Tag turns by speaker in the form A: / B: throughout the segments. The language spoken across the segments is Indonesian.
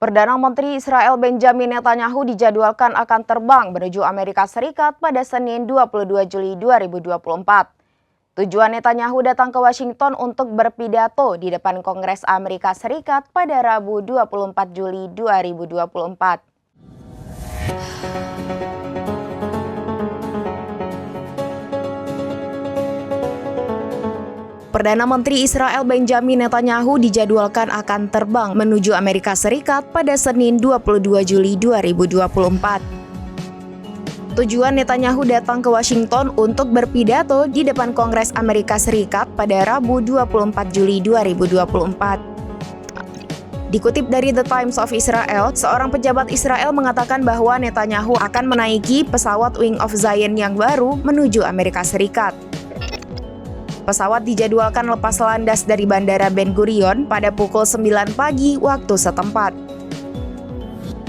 A: Perdana Menteri Israel Benjamin Netanyahu dijadwalkan akan terbang menuju Amerika Serikat pada Senin 22 Juli 2024. Tujuan Netanyahu datang ke Washington untuk berpidato di depan Kongres Amerika Serikat pada Rabu 24 Juli 2024. Perdana Menteri Israel Benjamin Netanyahu dijadwalkan akan terbang menuju Amerika Serikat pada Senin 22 Juli 2024. Tujuan Netanyahu datang ke Washington untuk berpidato di depan Kongres Amerika Serikat pada Rabu 24 Juli 2024. Dikutip dari The Times of Israel, seorang pejabat Israel mengatakan bahwa Netanyahu akan menaiki pesawat Wing of Zion yang baru menuju Amerika Serikat. Pesawat dijadwalkan lepas landas dari Bandara Ben Gurion pada pukul 9 pagi waktu setempat.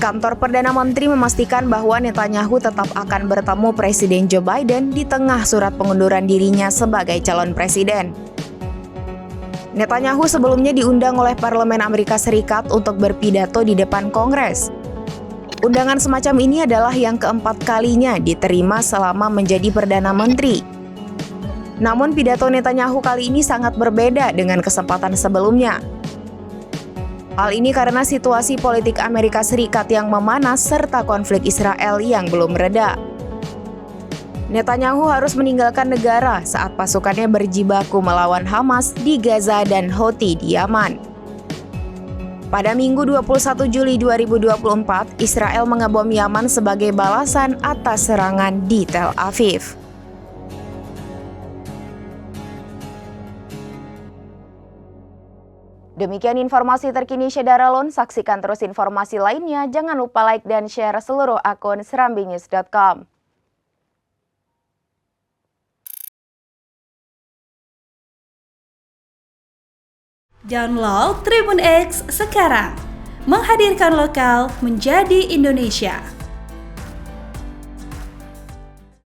A: Kantor Perdana Menteri memastikan bahwa Netanyahu tetap akan bertemu Presiden Joe Biden di tengah surat pengunduran dirinya sebagai calon presiden. Netanyahu sebelumnya diundang oleh Parlemen Amerika Serikat untuk berpidato di depan Kongres. Undangan semacam ini adalah yang keempat kalinya diterima selama menjadi Perdana Menteri. Namun pidato Netanyahu kali ini sangat berbeda dengan kesempatan sebelumnya. Hal ini karena situasi politik Amerika Serikat yang memanas serta konflik Israel yang belum reda. Netanyahu harus meninggalkan negara saat pasukannya berjibaku melawan Hamas di Gaza dan Houthi di Yaman. Pada Minggu 21 Juli 2024, Israel mengebom Yaman sebagai balasan atas serangan di Tel Aviv. Demikian informasi terkini Syederalun. Saksikan terus informasi lainnya. Jangan lupa like dan share seluruh akun serambinews.com.
B: Download Tribun X sekarang. Menghadirkan lokal menjadi Indonesia.